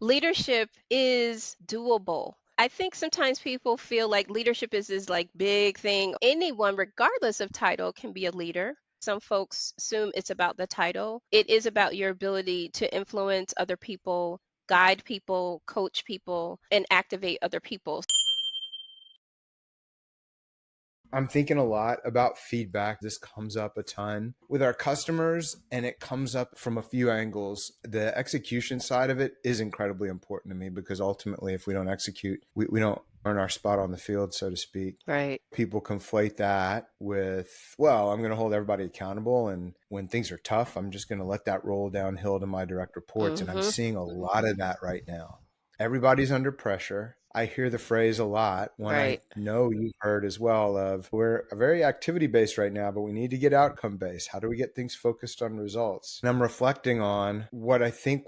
leadership is doable. I think sometimes people feel like leadership is this like big thing. Anyone, regardless of title, can be a leader. Some folks assume it's about the title. It is about your ability to influence other people, guide people, coach people, and activate other people. I'm thinking a lot about feedback. This comes up a ton with our customers, and it comes up from a few angles. The execution side of it is incredibly important to me because ultimately, if we don't execute, we don't earn our spot on the field, so to speak. Right. People conflate that with, well, I'm going to hold everybody accountable. And when things are tough, I'm just going to let that roll downhill to my direct reports. And I'm Mm-hmm. seeing a lot of that right now. Everybody's under pressure. I hear the phrase a lot. One I Right. know you've heard as well of, we're very activity based right now, but we need to get outcome based. How do we get things focused on results? And I'm reflecting on what I think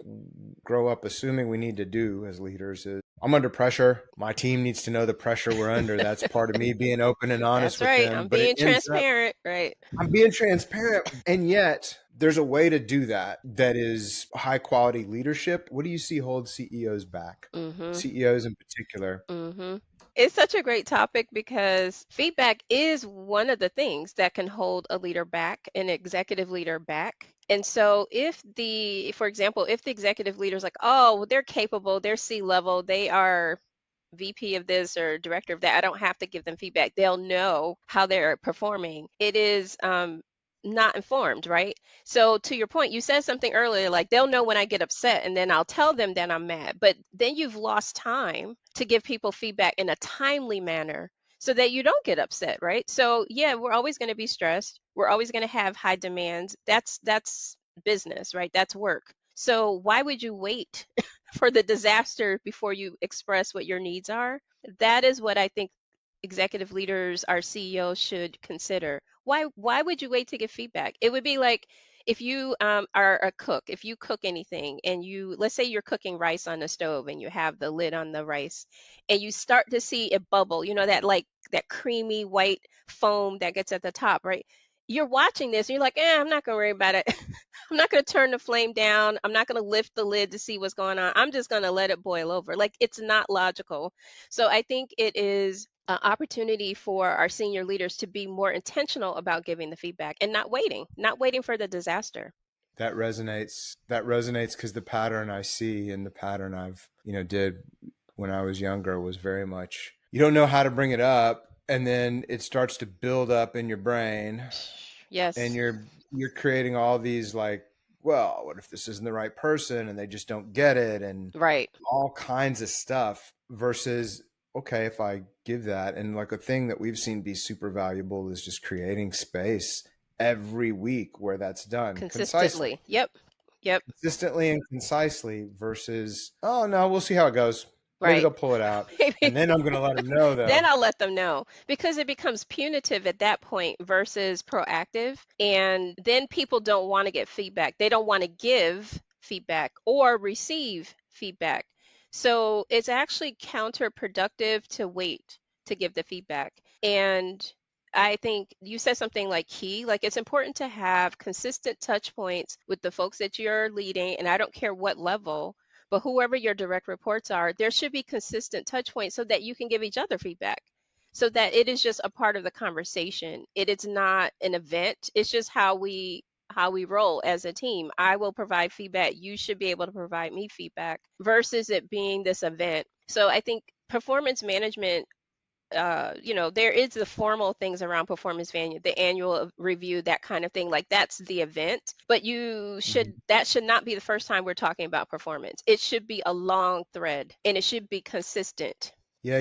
grow up assuming we need to do as leaders is, I'm under pressure. My team needs to know the pressure we're under. That's part of me being open and honest That's with right. them. I'm But it being ends up, transparent. Right. I'm being transparent. And yet there's a way to do that that is high quality leadership. What do you see hold CEOs back? Mm-hmm. CEOs in particular. Mm-hmm. It's such a great topic because feedback is one of the things that can hold a leader back, an executive leader back. And so for example, if the executive leader is like, oh, well, they're capable, they're C-level, they are VP of this or director of that, I don't have to give them feedback. They'll know how they're performing. It is not informed, right? So to your point, you said something earlier, like they'll know when I get upset and then I'll tell them that I'm mad. But then you've lost time to give people feedback in a timely manner so that you don't get upset, right? So yeah, we're always going to be stressed. We're always going to have high demands. That's business, right? That's work. So why would you wait for the disaster before you express what your needs are? That is what I think executive leaders, our CEOs should consider. Why would you wait to give feedback? It would be like if you are a cook, if you cook anything and you, let's say you're cooking rice on the stove and you have the lid on the rice and you start to see it bubble, that like that creamy white foam that gets at the top, right? You're watching this and you're like, I'm not gonna worry about it. I'm not gonna turn the flame down. I'm not gonna lift the lid to see what's going on. I'm just gonna let it boil over. Like it's not logical. So I think it is an opportunity for our senior leaders to be more intentional about giving the feedback and not waiting for the disaster. That resonates. That resonates because the pattern I see and the pattern I've, did when I was younger was very much, you don't know how to bring it up. And then it starts to build up in your brain and Yes, you're creating all these like, well, what if this isn't the right person and they just don't get it and right. all kinds of stuff versus, okay, if I give that, and like a thing that we've seen be super valuable is just creating space every week where that's done concisely, Consistently. Yep. Yep. consistently and concisely versus, oh no, we'll see how it goes. Maybe Right. they'll pull it out. Maybe And then I'm going to let them know then though. I'll let them know because it becomes punitive at that point versus proactive. And then people don't want to get feedback. They don't want to give feedback or receive feedback. So it's actually counterproductive to wait to give the feedback. And I think you said something like key, like it's important to have consistent touch points with the folks that you're leading. And I don't care what level, but whoever your direct reports are, there should be consistent touch points so that you can give each other feedback, so that it is just a part of the conversation. It is not an event. It's just how we roll as a team. I will provide feedback. You should be able to provide me feedback versus it being this event. So I think performance management, there is the formal things around performance value, the annual review, that kind of thing. Like that's the event, but Mhm. that should not be the first time we're talking about performance. It should be a long thread and it should be consistent. Yeah,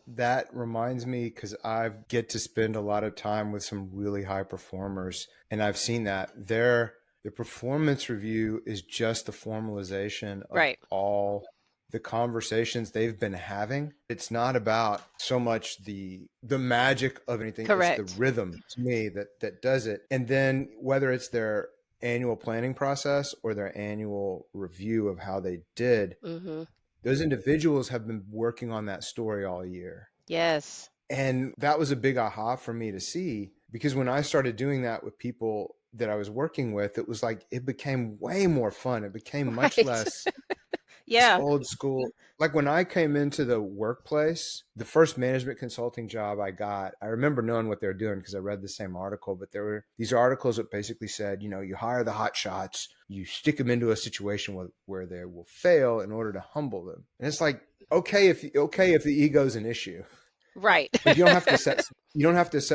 that reminds me because I get to spend a lot of time with some really high performers, and I've seen that the performance review is just the formalization of Right. all the conversations they've been having. It's not about so much the magic of anything, it's the Correct. rhythm to me that does it. And then whether it's their annual planning process or their annual review of how they did, Mhm. those individuals have been working on that story all year. Yes. And that was a big aha for me to see because when I started doing that with people that I was working with, it was like it became way more fun. It became much Right. less It's Yeah. old school. Like when I came into the workplace, the first management consulting job I got, I remember knowing what they were doing because I read the same article. But there were these articles that basically said, you hire the hot shots, you stick them into a situation where they will fail in order to humble them. And it's like, okay if the ego is an issue, Right. but you don't have to set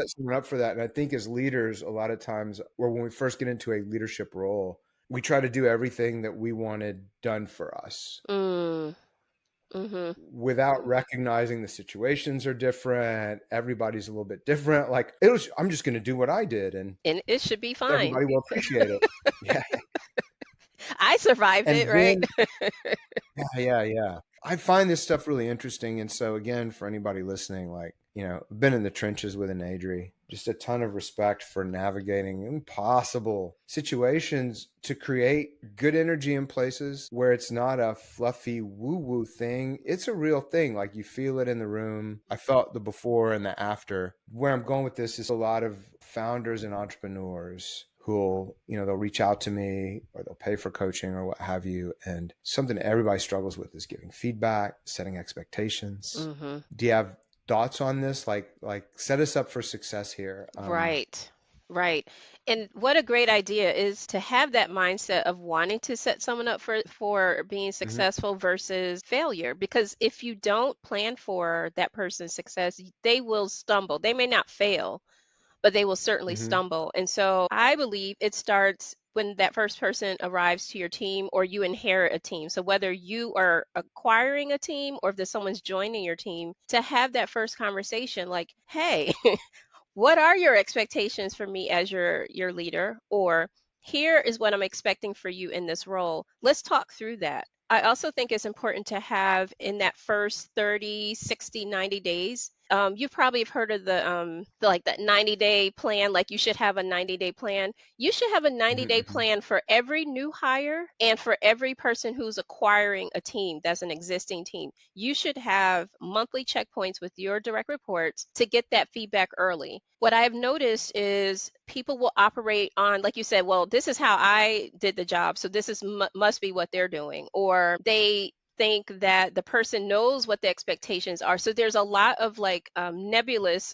someone up for that. And I think as leaders, a lot of times, or when we first get into a leadership role, we try to do everything that we wanted done for us Mm, mm-hmm. without recognizing the situations are different. Everybody's a little bit different. Like I'm just going to do what I did, and And it should be fine. everybody will appreciate it. Yeah, I survived and it, right? then yeah. I find this stuff really interesting. And so, again, for anybody listening, like, I've been in the trenches with Anadri, just a ton of respect for navigating impossible situations to create good energy in places where it's not a fluffy woo woo thing. It's a real thing. Like you feel it in the room. I felt the before and the after. Where I'm going with this is a lot of founders and entrepreneurs who'll, they'll reach out to me or they'll pay for coaching or what have you. And something everybody struggles with is giving feedback, setting expectations. Mm-hmm. Do you have thoughts on this? Like set us up for success here. Right. Right. And what a great idea is to have that mindset of wanting to set someone up for being Mhm, successful versus failure. Because if you don't plan for that person's success, they will stumble. They may not fail, but they will certainly mhm, stumble. And so I believe it starts when that first person arrives to your team or you inherit a team. So whether you are acquiring a team or if there's someone's joining your team, to have that first conversation like, hey, what are your expectations for me as your leader? Or here is what I'm expecting for you in this role. Let's talk through that. I also think it's important to have in that first 30, 60, 90 days. You've probably have heard of like that 90-day plan, like you should have a 90-day plan. You should have a mhm, 90-day mhm. plan for every new hire and for every person who's acquiring a team that's an existing team. You should have monthly checkpoints with your direct reports to get that feedback early. What I've noticed is people will operate on, like you said, well, this is how I did the job, so this is must be what they're doing, or they think that the person knows what the expectations are. So there's a lot of like nebulous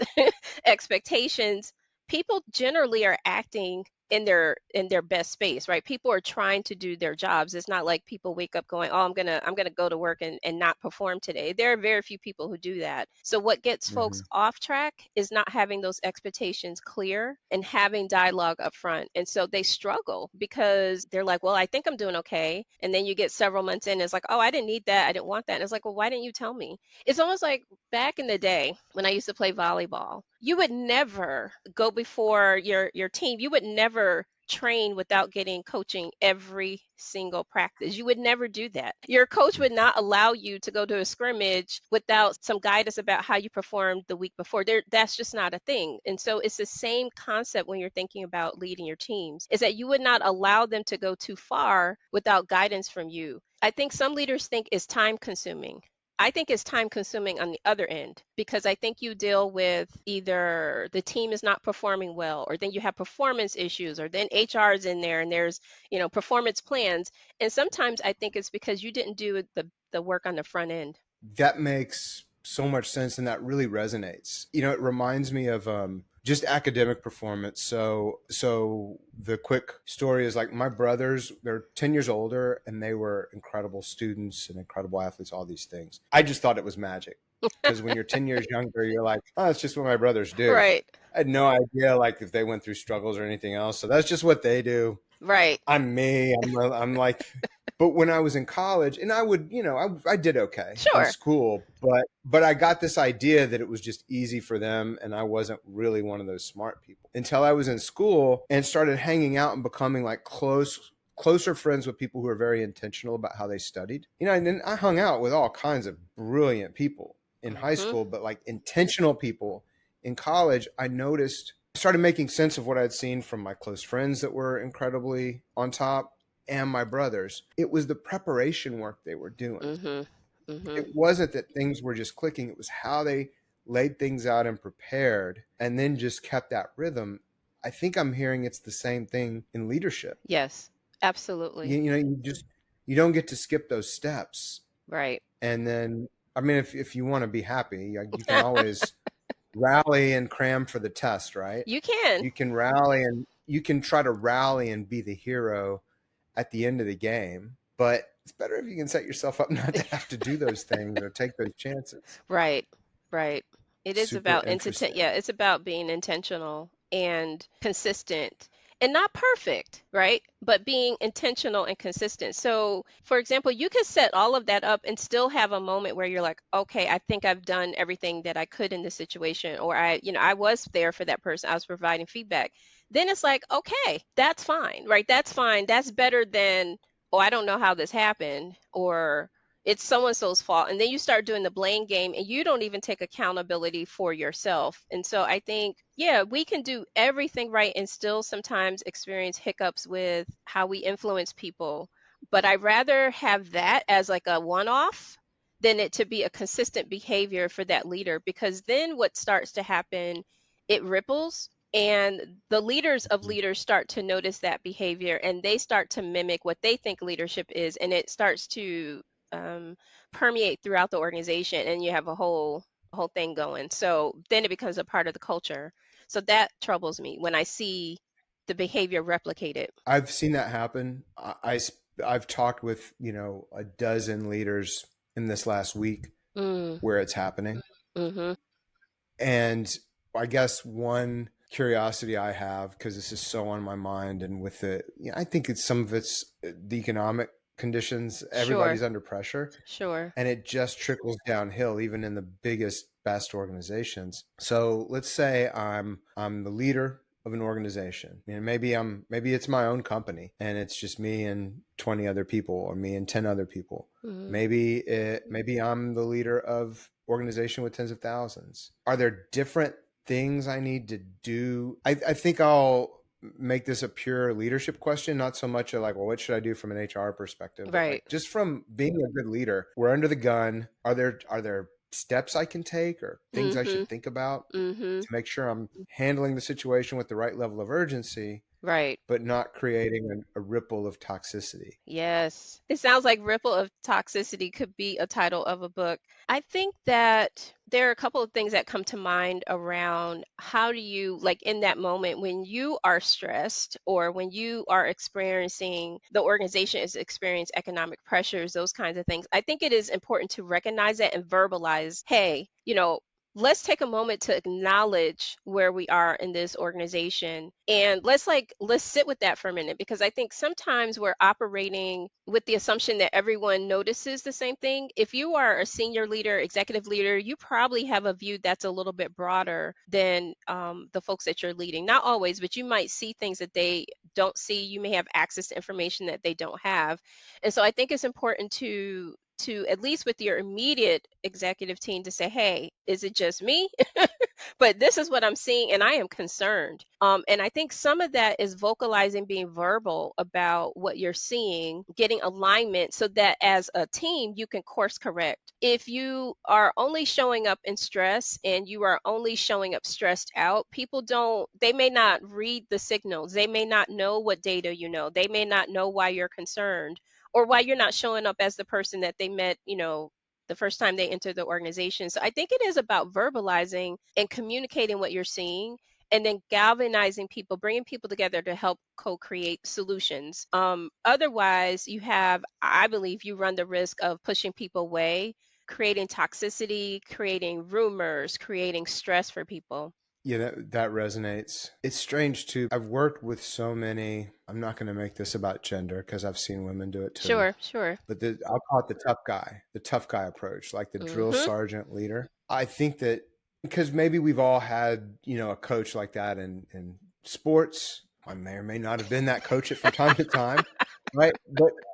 expectations. People generally are acting in their best space, right? People are trying to do their jobs. It's not like people wake up going, oh, I'm gonna go to work and not perform today. There are very few people who do that. So what gets folks Mhm. off track is not having those expectations clear and having dialogue up front. And so they struggle because they're like, well, I think I'm doing okay. And then you get several months in, it's like, oh, I didn't need that, I didn't want that. And it's like, well, why didn't you tell me? It's almost like back in the day when I used to play volleyball, you would never go before your team. You would never train without getting coaching every single practice. You would never do that. Your coach would not allow you to go to a scrimmage without some guidance about how you performed the week before. That's just not a thing. And so it's the same concept when you're thinking about leading your teams, is that you would not allow them to go too far without guidance from you. I think some leaders think it's time consuming. I think it's time consuming on the other end because I think you deal with either the team is not performing well, or then you have performance issues, or then HR is in there and there's, performance plans. And sometimes I think it's because you didn't do the work on the front end. That makes so much sense, and that really resonates. It reminds me of just academic performance. So the quick story is like my brothers, they're 10 years older, and they were incredible students and incredible athletes, all these things. I just thought it was magic because when you're 10 years younger, you're like, oh, that's just what my brothers do. Right, I had no idea like if they went through struggles or anything else. So that's just what they do. right. I'm me. I'm like, but when I was in college, and I would, I did okay in Sure. school, but I got this idea that it was just easy for them, and I wasn't really one of those smart people until I was in school and started hanging out and becoming like closer friends with people who were very intentional about how they studied. And then I hung out with all kinds of brilliant people in high Hmm. school, but like intentional people in college. I noticed started making sense of what I'd seen from my close friends that were incredibly on top and my brothers. It was the preparation work they were doing. Hmm. Hmm. It wasn't that things were just clicking, it was how they laid things out and prepared and then just kept that rhythm. I think I'm hearing it's the same thing in leadership. Yes, absolutely. You just you don't get to skip those steps. Right. And then, I mean, if you want to be happy, you can always rally and cram for the test, right? You can. You can rally and you can try to rally and be the hero at the end of the game, but it's better if you can set yourself up not to have to do those things or take those chances. Right, right. It is Super about intent. interesting. Yeah, it's about being intentional and consistent and not perfect, right? But being intentional and consistent. So, for example, you can set all of that up and still have a moment where you're like, okay, I think I've done everything that I could in this situation, or I was there for that person. I was providing feedback. Then it's like, okay, that's fine, right? That's fine. That's better than, oh, I don't know how this happened, or it's so and so's fault. And then you start doing the blame game and you don't even take accountability for yourself. And so I think, yeah, we can do everything right and still sometimes experience hiccups with how we influence people. But I'd rather have that as like a one off than it to be a consistent behavior for that leader, because then what starts to happen, it ripples. And the leaders of leaders start to notice that behavior and they start to mimic what they think leadership is. And it starts to um, permeate throughout the organization, and you have a whole thing going. So then it becomes a part of the culture. So that troubles me when I see the behavior replicated. I've seen that happen. I've talked with, a dozen leaders in this last week Mm, where it's happening. mm-hmm. And I guess one curiosity I have, because this is so on my mind, and with it, I think it's some of it's the economic conditions. Sure, Everybody's under pressure, sure. and it just trickles downhill, even in the biggest, best organizations. So let's say I'm the leader of an organization, and maybe it's my own company, and it's just me and 20 other people, or me and 10 other people. Mm, Maybe I'm the leader of organization with tens of thousands. Are there different things I need to do? I think I'll make this a pure leadership question, not so much like, well, what should I do from an HR perspective, but right. like just from being a good leader. We're under the gun. Are there steps I can take or things I Mm-hmm. should think about Mm-hmm. to make sure I'm handling the situation with the right level of urgency, Right. but not creating a ripple of toxicity? Yes. It sounds like Ripple of Toxicity could be a title of a book. I think that there are a couple of things that come to mind around how do you, like in that moment when you are stressed or when you are experiencing, the organization is experiencing economic pressures, those kinds of things. I think it is important to recognize that and verbalize, hey, let's take a moment to acknowledge where we are in this organization, and let's sit with that for a minute, because I think sometimes we're operating with the assumption that everyone notices the same thing. If you are a senior leader, executive leader, you probably have a view that's a little bit broader than the folks that you're leading. Not always, but you might see things that they don't see. You may have access to information that they don't have. And so I think it's important to at least with your immediate executive team to say, hey, is it just me? But this is what I'm seeing and I am concerned. And I think some of that is vocalizing, being verbal about what you're seeing, getting alignment so that as a team you can course correct. If you are only showing up in stress and you are only showing up stressed out, people don't, they may not read the signals. They may not know what data you know. They may not know why you're concerned or why you're not showing up as the person that they met, the first time they enter the organization. So I think it is about verbalizing and communicating what you're seeing and then galvanizing people, bringing people together to help co-create solutions. Otherwise, I believe you run the risk of pushing people away, creating toxicity, creating rumors, creating stress for people. Yeah, that resonates. It's strange too. I've worked with so many. I'm not going to make this about gender because I've seen women do it too. Sure, sure. But I'll call it the tough guy approach, like the drill Mm-hmm. sergeant leader. I think that because maybe we've all had, a coach like that in sports. I may or may not have been that coach from time to time, right?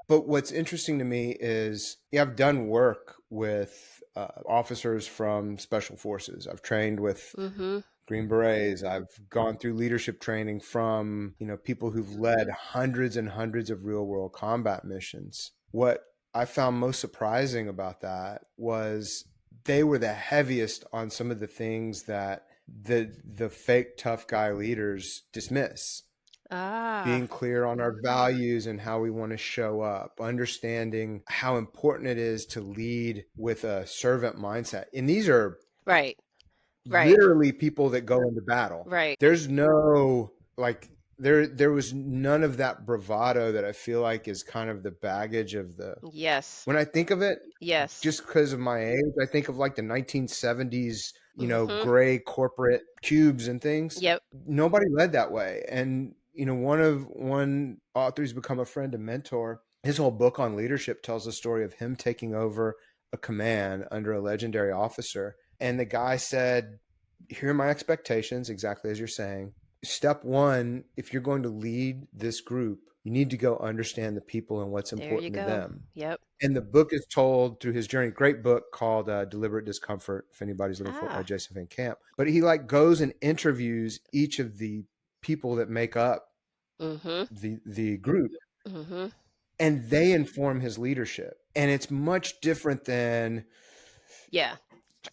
But what's interesting to me is, yeah, I've done work with officers from special forces. I've trained with Mm-hmm. Green Berets. I've gone through leadership training from, people who've led hundreds and hundreds of real world combat missions. What I found most surprising about that was they were the heaviest on some of the things that the fake tough guy leaders dismiss. Ah, being clear on our values and how we want to show up, understanding how important it is to lead with a servant mindset. And these are right, right, literally people that go into battle. right. There's no like there was none of that bravado that I feel like is kind of the baggage of the Yes, when I think of it, yes. just because of my age, I think of like the 1970s, Mm-hmm. gray corporate cubes and things. Yep. Nobody led that way. And, one author who's become a friend and mentor, his whole book on leadership tells the story of him taking over a command under a legendary officer. And the guy said, here are my expectations, exactly as you're saying. Step one, if you're going to lead this group, you need to go understand the people and what's There you important to go. them. Yep. And the book is told through his journey. Great book called Deliberate Discomfort, if anybody's looking for it, by Ah. Jason Van Camp. But he like goes and interviews each of the people that make up Mm-hmm. the group, Mm-hmm. and they inform his leadership. And it's much different than Yeah.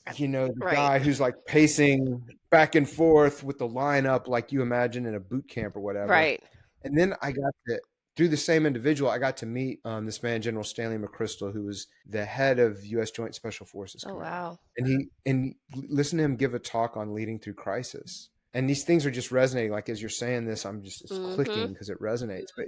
the Right. guy who's like pacing back and forth with the lineup like you imagine in a boot camp or whatever. Right. And then I got to, through the same individual, I got to meet this man, General Stanley McChrystal, who was the head of U.S. Joint Special Forces Oh, Command. wow. And listen to him give a talk on leading through crisis. And these things are just resonating. Like as you're saying this, it's Mm-hmm. clicking because it resonates. But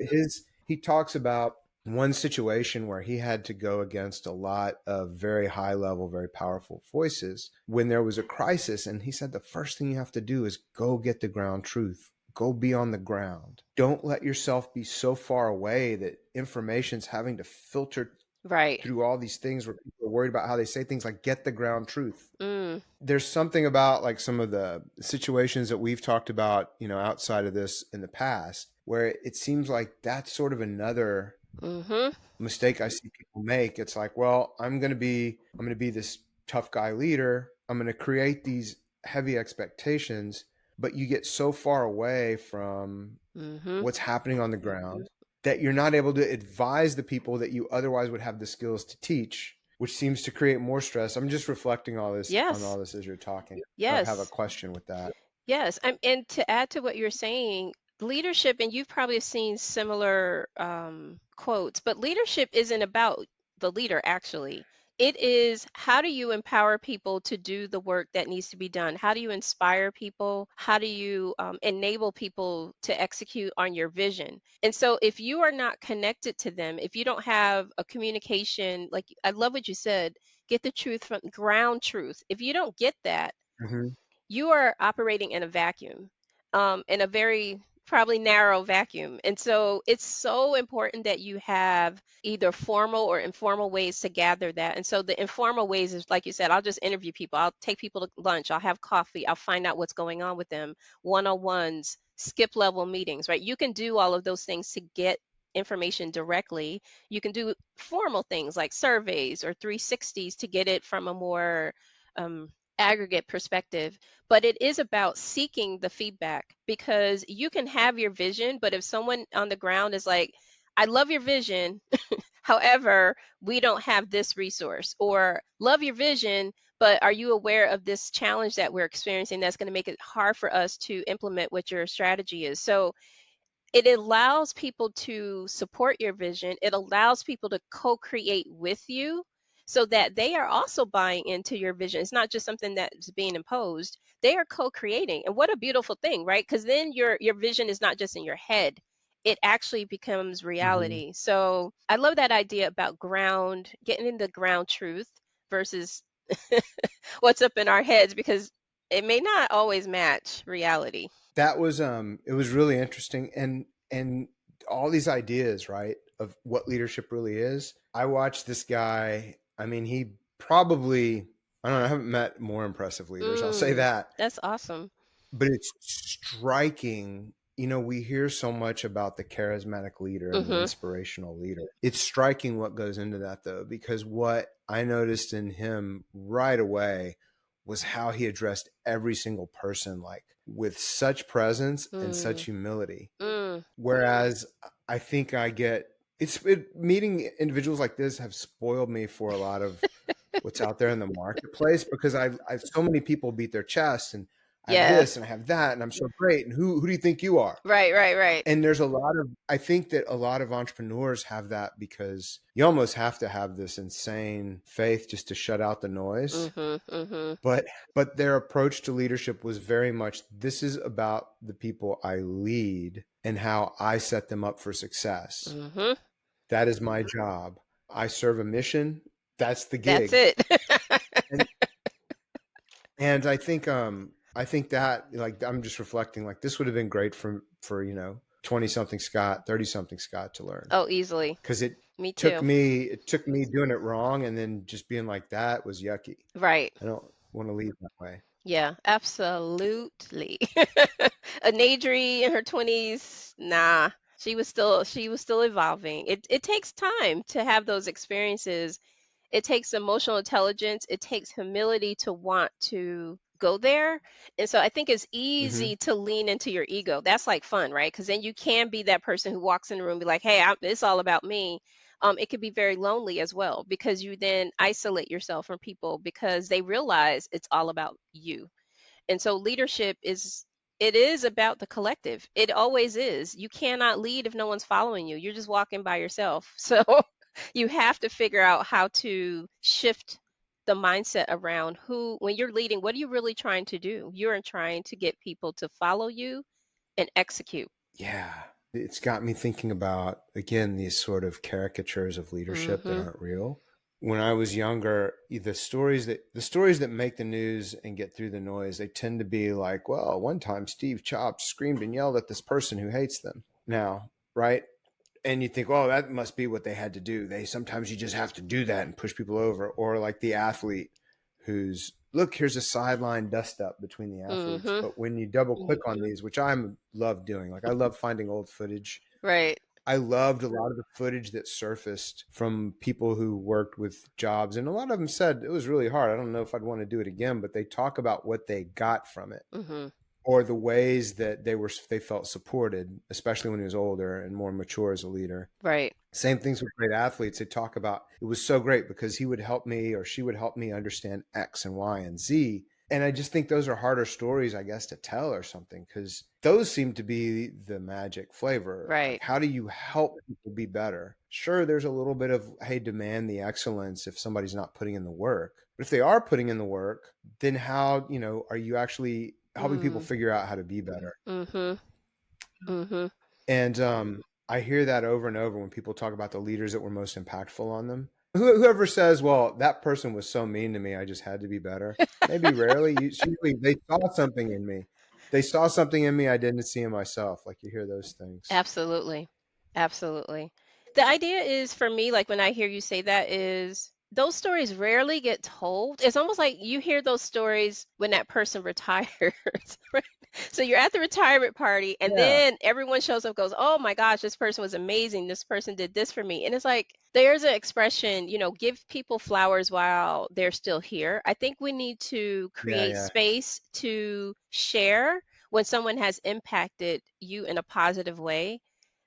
he talks about one situation where he had to go against a lot of very high level, very powerful voices when there was a crisis. And he said the first thing you have to do is go get the ground truth. Go be on the ground. Don't let yourself be so far away that information's having to filter Right. through all these things where people are worried about how they say things, like get the ground truth. Mm. There's something about like some of the situations that we've talked about, outside of this in the past, where it seems like that's sort of another Mm-hmm. mistake I see people make. It's like, well, I'm going to be this tough guy leader. I'm going to create these heavy expectations, but you get so far away from Mm-hmm. what's happening on the ground that you're not able to advise the people that you otherwise would have the skills to teach, which seems to create more stress. I'm just reflecting on Yes. all this as you're talking. I don't have a Yes. question with that. Yes, and to add to what you're saying, leadership, and you've probably seen similar quotes, but leadership isn't about the leader, actually. It is how do you empower people to do the work that needs to be done? How do you inspire people? How do you enable people to execute on your vision? And so, if you are not connected to them, if you don't have a communication, like I love what you said, get the truth from ground truth. If you don't get that, Hmm. you are operating in a vacuum, in a very probably narrow vacuum. And so it's so important that you have either formal or informal ways to gather that. And so the informal ways is, like you said, I'll just interview people. I'll take people to lunch. I'll have coffee. I'll find out what's going on with them, one-on-ones, skip level meetings, right? You can do all of those things to get information directly. You can do formal things like surveys or 360s to get it from a more aggregate perspective, but it is about seeking the feedback, because you can have your vision, but if someone on the ground is like, I love your vision, however, we don't have this resource, or love your vision, but are you aware of this challenge that we're experiencing that's going to make it hard for us to implement what your strategy is? So it allows people to support your vision. It allows people to co-create with you so that they are also buying into your vision. It's not just something that's being imposed. They are co-creating. And what a beautiful thing, right? Because then your vision is not just in your head. It actually becomes Hmm. reality. So I love that idea about ground, getting in the ground truth versus what's up in our heads, because it may not always match reality. That was it was really interesting, and all these ideas, right, of what leadership really is. I watched this guy. I mean, he probably, I don't know, I haven't met more impressive leaders, I'll say Mm, that. that's awesome. But it's striking. We hear so much about the charismatic leader and the Mm-hmm. inspirational leader. It's striking what goes into that, though, because what I noticed in him right away was how he addressed every single person, like with such presence and such Mm, humility. mm. Whereas I think meeting individuals like this have spoiled me for a lot of what's out there in the marketplace, because I so many people beat their chest and I have Yeah. this and I have that and I'm so great. And who do you think you are? Right, right, right. And there's a lot of, I think that a lot of entrepreneurs have that because you almost have to have this insane faith just to shut out the noise. Mhm, mhm, But their approach to leadership was very much, this is about the people I lead and how I set them up for success. mhm. That is my job. I serve a mission. That's the That's gig. it. And I think that, like, I'm just reflecting, like, this would have been great for 20 something Scott, 30 something Scott to learn, Oh, easily. because Me too. it took me doing it wrong and then just being like that was yucky. Right. I don't want to leave that way. Yeah, absolutely. Anadri in her 20s, nah. She was still evolving. It takes time to have those experiences. It takes emotional intelligence, it takes humility to want to go there. And so I think it's Hmm. easy to lean into your ego. That's like fun, right? Because then you can be that person who walks in the room and be like, hey, it's all about me. It could be very lonely as well because you then isolate yourself from people because they realize it's all about you. And so leadership is about the collective. It always is. You cannot lead if no one's following you. You're just walking by yourself. So you have to figure out how to shift the mindset around who, when you're leading, what are you really trying to do? You're trying to get people to follow you and execute. Yeah. It's got me thinking about, again, these sort of caricatures of leadership that Mhm. aren't real. When I was younger, the stories that make the news and get through the noise, they tend to be like, well, one time Steve Jobs screamed and yelled at this person who hates them. Now, right? And you think, oh, that must be what they had to do. They sometimes, you just have to do that and push people over. Or like the athlete who's, look, here's a sideline dust up between the athletes. Mhm. But when you double click on these, which I love doing, like I love finding old footage. Right. I loved a lot of the footage that surfaced from people who worked with jobs, and a lot of them said it was really hard. I don't know if I'd want to do it again, but they talk about what they got from it, Mhm. or the ways that they felt supported, especially when he was older and more mature as a leader. Right. Same things with great athletes. They talk about, it was so great because he would help me or she would help me understand X and Y and Z. And I just think those are harder stories, I guess, to tell or something, because those seem to be the magic flavor. Like, Right. how do you help people be better? Sure, there's a little bit of, hey, demand the excellence if somebody's not putting in the work. But if they are putting in the work, then how, are you actually helping people Mm. figure out how to be better? Mhm. Mhm. And I hear that over and over when people talk about the leaders that were most impactful on them. Whoever says, "Well, that person was so mean to me, I just had to be better." Maybe rarely. Usually, they saw something in me. They saw something in me I didn't see in myself. Like, you hear those things. Absolutely. Absolutely. The idea is for me, like when I hear you say that, is those stories rarely get told. It's almost like you hear those stories when that person retires, right? So you're at the retirement party and Yeah, then everyone shows up, goes, oh my gosh, this person was amazing. This person did this for me. And it's like there's an expression, give people flowers while they're still here. I think we need to yeah, create yeah. space to share when someone has impacted you in a positive way,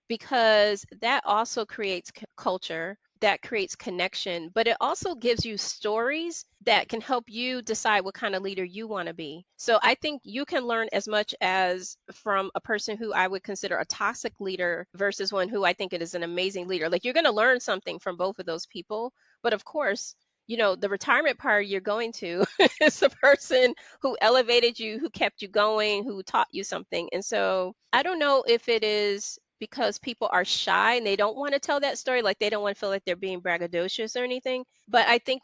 because that also creates culture, that creates connection, but it also gives you stories that can help you decide what kind of leader you want to be. So I think you can learn as much as from a person who I would consider a toxic leader versus one who I think it is an amazing leader. Like you're going to learn something from both of those people, but of course, the retirement party you're going to is the person who elevated you, who kept you going, who taught you something. And so I don't know if it is because people are shy and they don't want to tell that story, like they don't want to feel like they're being braggadocious or anything. But I think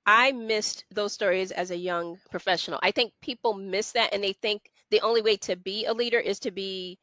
I missed those stories as a young professional. I think people miss that and they think the only way to be a leader is to be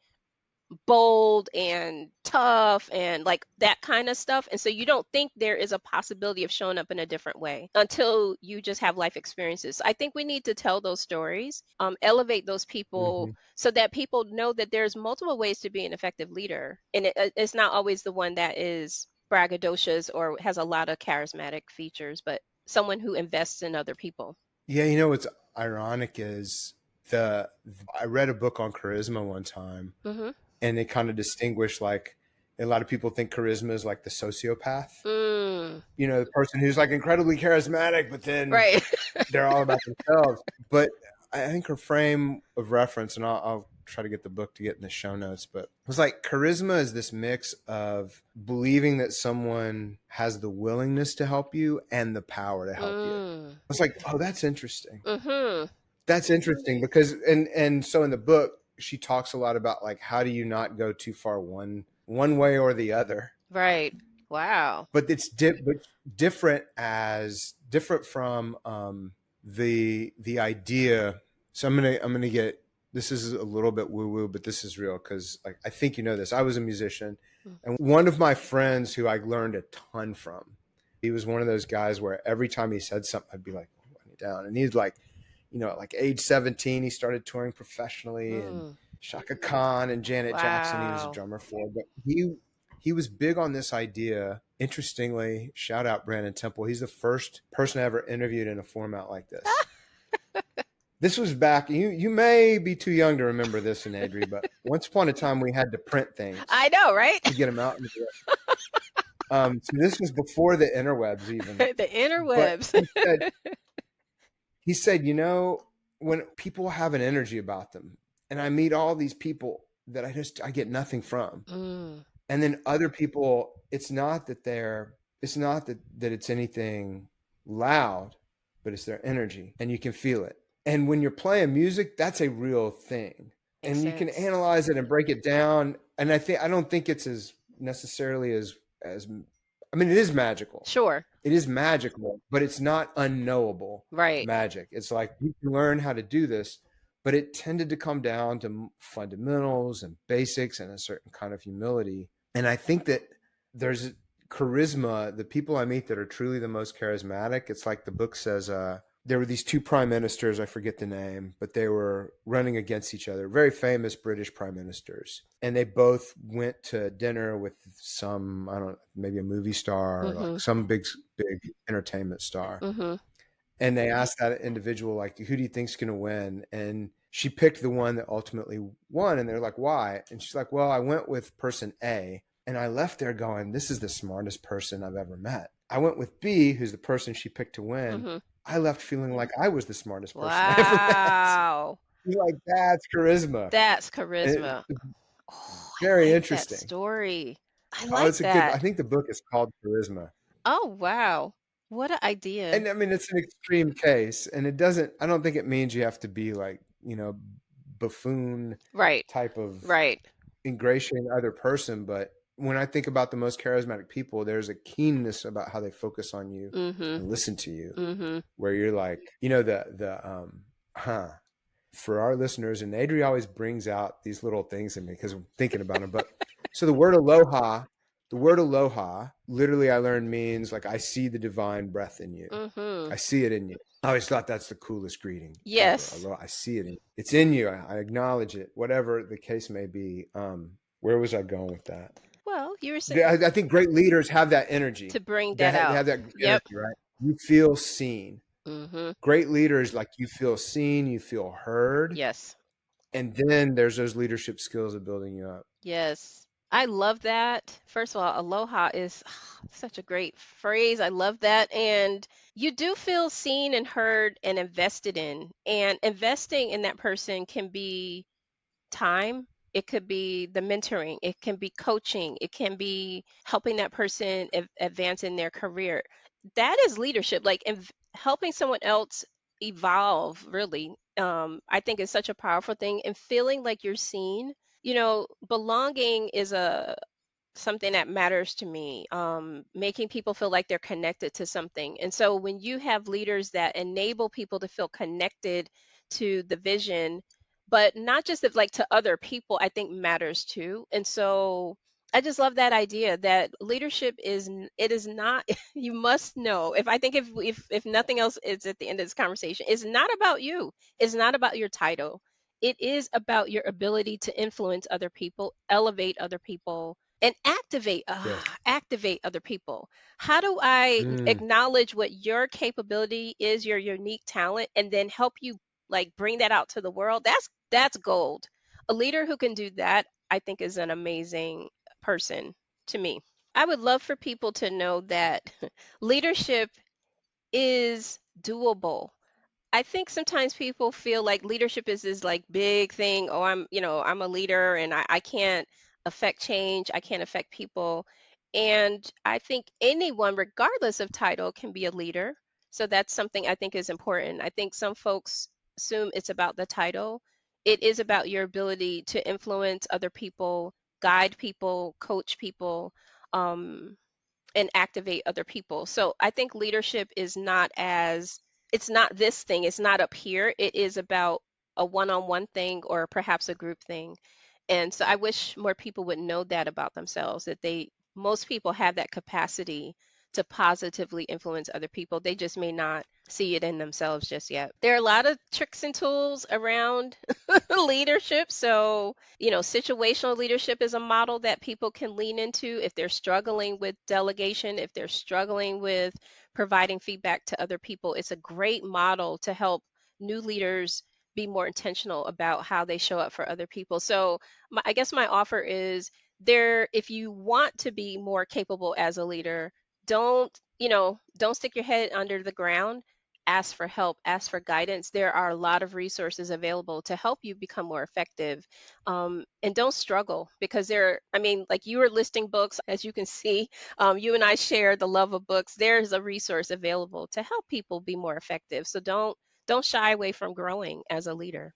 bold and tough and like that kind of stuff. And so you don't think there is a possibility of showing up in a different way until you just have life experiences. So I think we need to tell those stories, elevate those people Hmm. so that people know that there's multiple ways to be an effective leader. And it's not always the one that is braggadocious or has a lot of charismatic features, but someone who invests in other people. Yeah, what's ironic is I read a book on charisma one time, Mm-hmm. and it kind of distinguished, like, a lot of people think charisma is like the sociopath, Mm, the person who's like incredibly charismatic, but then right. they're all about themselves. But I think her frame of reference, and I'll try to get the book to get in the show notes, but it was like charisma is this mix of believing that someone has the willingness to help you and the power to help you. Mm. I was like, oh, that's interesting. Mm-hmm. That's interesting because and so in the book she talks a lot about like how do you not go too far one way or the other, Right. Wow. but but different as different from the idea. So I'm gonna get, this is a little bit woo woo, but this is real because like I think you know this. I was a musician, Mm. and one of my friends who I learned a ton from, he was one of those guys where every time he said something, I'd be like, write it down, and he's like, you know, at like age 17, he started touring professionally, and Mm. Shaka Khan and Janet Jackson, he was a Wow. drummer for. But he was big on this idea. Interestingly, shout out Brandon Temple. He's the first person I ever interviewed in a format like this. This was back. You may be too young to remember this, in Adri, but once upon a time we had to print things I know, right? to get them out. So this was before the interwebs even. The But interwebs. he said, you know, when people have an energy about them, and I meet all these people that I get nothing from, Mm. and then other people, it's not that it's anything loud, but it's their energy, and you can feel it. And when you're playing music, that's a real thing, Makes and you can sense. analyze it and break it down. And I don't think it's as necessarily as I mean, it is magical. Sure. It is magical, but it's not unknowable Right. magic. It's like you can learn how to do this, but it tended to come down to fundamentals and basics and a certain kind of humility. And I think that there's charisma, the people I meet that are truly the most charismatic. It's like the book says, there were these two prime ministers, I forget the name, but they were running against each other, very famous British prime ministers. And they both went to dinner with some, I don't know, maybe a movie star or Mm-hmm. like some big entertainment star. Mm-hmm. And they asked that individual, like, who do you think's going to win? And she picked the one that ultimately won. And they're like, why? And she's like, well, I went with person A, and I left there going, this is the smartest person I've ever met. I went with B, who's the person she picked to win. Mm-hmm. I left feeling like I was the smartest person I ever met. Wow. You're like, that's charisma. That's And charisma. Oh, I very like that interesting. story. I Oh, like it's a good, I that. think the book is called Charisma. Oh, wow. What an idea. And I mean, it's an extreme case, and I don't think it means you have to be like, you know, buffoon Right. type of Right. ingratiating other person. But when I think about the most charismatic people, there's a keenness about how they focus on you Mm-hmm. and listen to you, Mm-hmm. where you're like, you know, huh. For our listeners, and Adri always brings out these little things in me because I'm thinking about them. But so the word aloha, literally I learned means like I see the divine breath in you. Mm-hmm. I see it in you. I always thought that's the coolest greeting ever. Yes. Aloha, I see it. It's in you. I acknowledge it, whatever the case may be. Where was I going with that? Well, you were I think great leaders have that energy. to bring that They out. have that Yep. energy, right? You feel seen. Mm-hmm. Great leaders, like you feel seen, you feel heard, Yes. and then there's those leadership skills of building you up. Yes. I love that. First of all, aloha is such a great phrase. I love that. And you do feel seen and heard and invested in. And investing in that person can be time. It could be the mentoring. It can be coaching. It can be helping that person advance in their career. That is leadership, like helping someone else evolve, really. I think is such a powerful thing. And feeling like you're seen. Belonging is a something that matters to me, making people feel like they're connected to something. And so when you have leaders that enable people to feel connected to the vision, but not just like to other people, I think matters too. And so I just love that idea that leadership it is not you must know. If I think if nothing else is at the end of this conversation, it's not about you. It's not about your title. It is about your ability to influence other people, elevate other people, and Yes. activate other people. How do I Mm, acknowledge what your capability is, your unique talent, and then help you like bring that out to the world? That's gold. A leader who can do that, I think, is an amazing person to me. I would love for people to know that leadership is doable. I think sometimes people feel like leadership is this like big thing. Oh, I'm a leader and I can't affect change. I can't affect people. And I think anyone, regardless of title, can be a leader. So that's something I think is important. I think some folks assume it's about the title. It is about your ability to influence other people, guide people, coach people. Um, and activate other people. So I think leadership is not as it's not this thing, it's not up here. It is about a one-on-one thing or perhaps a group thing. And so I wish more people would know that about themselves, that they most people have that capacity to positively influence other people. They just may not see it in themselves just yet. There are a lot of tricks and tools around leadership. So, situational leadership is a model that people can lean into if they're struggling with delegation, if they're struggling with providing feedback to other people. It's a great model to help new leaders be more intentional about how they show up for other people. So, I guess my offer is there, if you want to be more capable as a leader, don't stick your head under the ground. Ask for help, ask for guidance. There are a lot of resources available to help you become more effective. And don't struggle because I mean, like you were listing books, as you can see, you and I share the love of books. There's a resource available to help people be more effective. So don't shy away from growing as a leader.